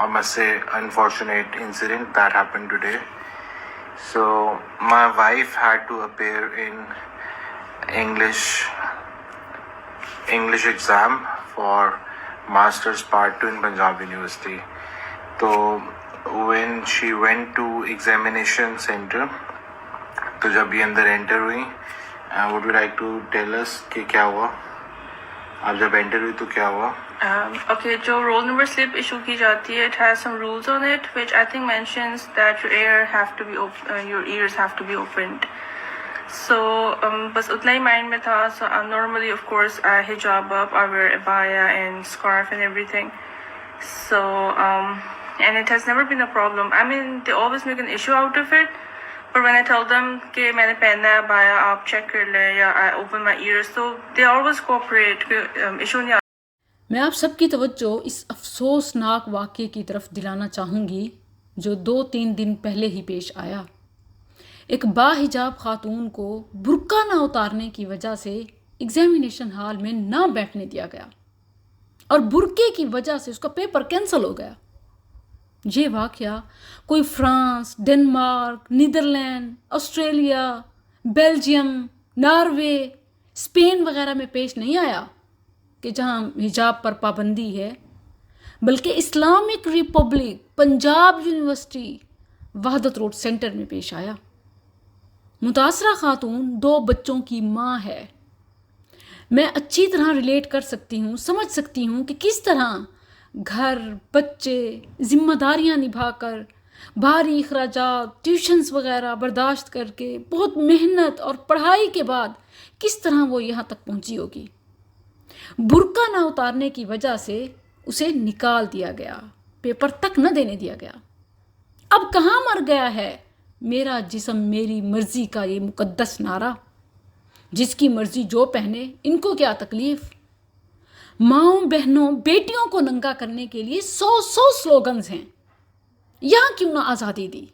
I must say, unfortunate incident that happened today. So my wife had to appear in English exam for Masters Part 2 in Punjab University. So when she went to examination center, تو جب یہ اندر inter ہوئی, would you like to tell us کہ کیا ہوا؟ آپ جب inter ہوئی تو کیا ہوا؟ Okay, جو رول نمبر سلپ ایشو کی جاتی ہے, it has some rules on it which I think mentions that your ears have to be opened. So بس اتنا ہی مائنڈ میں تھا. So normally of course I hijab up, I wear abaya and scarf and everything. So and it has never been a problem. I mean they always make an issue out of it. But when I tell them کہ میں نے پہننا ہے abaya, آپ check کر لیں, یا I open my ears, so they always cooperate. Issue نہیں. میں آپ سب کی توجہ اس افسوسناک واقعے کی طرف دلانا چاہوں گی جو 2-3 دن پہلے ہی پیش آیا. ایک باحجاب خاتون کو برقع نہ اتارنے کی وجہ سے ایگزامینیشن ہال میں نہ بیٹھنے دیا گیا اور برقعے کی وجہ سے اس کا پیپر کینسل ہو گیا. یہ واقعہ کوئی France, Denmark, Netherland, Australia, Belgium, Norway, Spain وغیرہ میں پیش نہیں آیا کہ جہاں حجاب پر پابندی ہے, بلکہ اسلامک ریپبلک پنجاب یونیورسٹی وحدت روڈ سینٹر میں پیش آیا. متاثرہ خاتون 2 بچوں کی ماں ہے. میں اچھی طرح ریلیٹ کر سکتی ہوں, سمجھ سکتی ہوں کہ کس طرح گھر, بچے, ذمہ داریاں نبھا کر, بھاری اخراجات, ٹیوشنز وغیرہ برداشت کر کے, بہت محنت اور پڑھائی کے بعد کس طرح وہ یہاں تک پہنچی ہوگی. برقع نہ اتارنے کی وجہ سے اسے نکال دیا گیا, پیپر تک نہ دینے دیا گیا. اب کہاں مر گیا ہے میرا جسم میری مرضی کا یہ مقدس نعرہ؟ جس کی مرضی جو پہنے, ان کو کیا تکلیف. ماؤں, بہنوں, بیٹیوں کو ننگا کرنے کے لیے 100 سلوگنز ہیں. یہاں کیوں نہ آزادی دی؟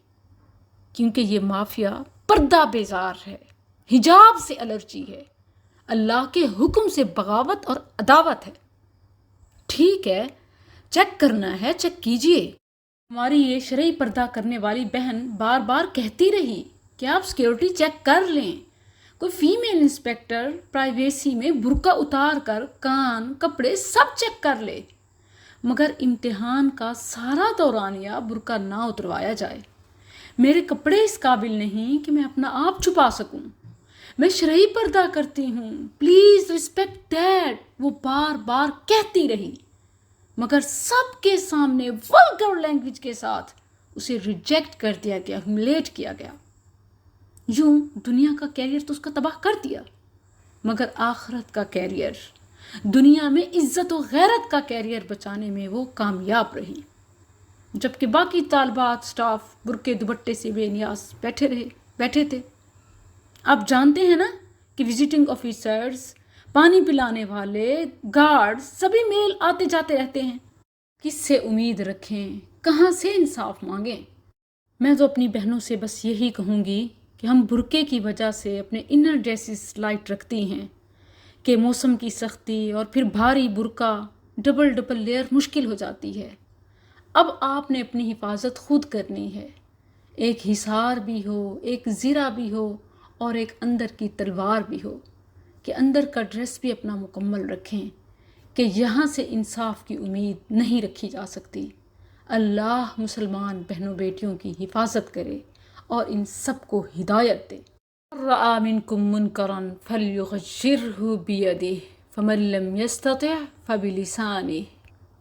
کیونکہ یہ مافیا پردہ بیزار ہے, حجاب سے الرجی ہے, اللہ کے حکم سے بغاوت اور عداوت ہے. ٹھیک ہے, چیک کرنا ہے, چیک کیجئے. ہماری یہ شرعی پردہ کرنے والی بہن بار بار کہتی رہی کہ آپ سیکیورٹی چیک کر لیں. کوئی فیمیل انسپیکٹر پرائیویسی میں برقع اتار کر کان, کپڑے سب چیک کر لے, مگر امتحان کا سارا دورانیہ برقع نہ اتروایا جائے. میرے کپڑے اس قابل نہیں کہ میں اپنا آپ چھپا سکوں. میں شرعی پردہ کرتی ہوں, پلیز رسپیکٹ دیٹ, وہ بار بار کہتی رہی, مگر سب کے سامنے ولگر لینگویج کے ساتھ اسے ریجیکٹ کر دیا گیا, ہیوملیٹ کیا گیا. یوں دنیا کا کیریئر تو اس کا تباہ کر دیا, مگر آخرت کا کیریئر, دنیا میں عزت و غیرت کا کیریئر بچانے میں وہ کامیاب رہی. جبکہ باقی طالبات, سٹاف برقعے دوپٹے سے بے نیاز بیٹھے تھے. آپ جانتے ہیں نا کہ وزٹنگ آفیسرز, پانی پلانے والے, گارڈ سبھی میل آتے جاتے رہتے ہیں. کس سے امید رکھیں, کہاں سے انصاف مانگیں؟ میں تو اپنی بہنوں سے بس یہی کہوں گی کہ ہم برقعے کی وجہ سے اپنے انر ڈریسز لائٹ رکھتی ہیں کہ موسم کی سختی اور پھر بھاری برقع ڈبل لیئر مشکل ہو جاتی ہے. اب آپ نے اپنی حفاظت خود کرنی ہے. ایک حصار بھی ہو, ایک زرہ بھی ہو, اور ایک اندر کی تلوار بھی ہو کہ اندر کا ڈریس بھی اپنا مکمل رکھیں کہ یہاں سے انصاف کی امید نہیں رکھی جا سکتی. اللہ مسلمان بہنوں بیٹیوں کی حفاظت کرے اور ان سب کو ہدایت دے. رَأَى مِنْكُمْ مُنْكَرًا فَلْيُغَيِّرْهُ بِيَدِهِ فَمَنْ لَمْ يَسْتَطِعْ فَبِلِسَانِهِ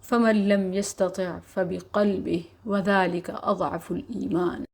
فَمَنْ لَمْ يَسْتَطِعْ فَبِقَلْبِهِ وَذَلِكَ أَضْعَفُ الْإِيمَانِ.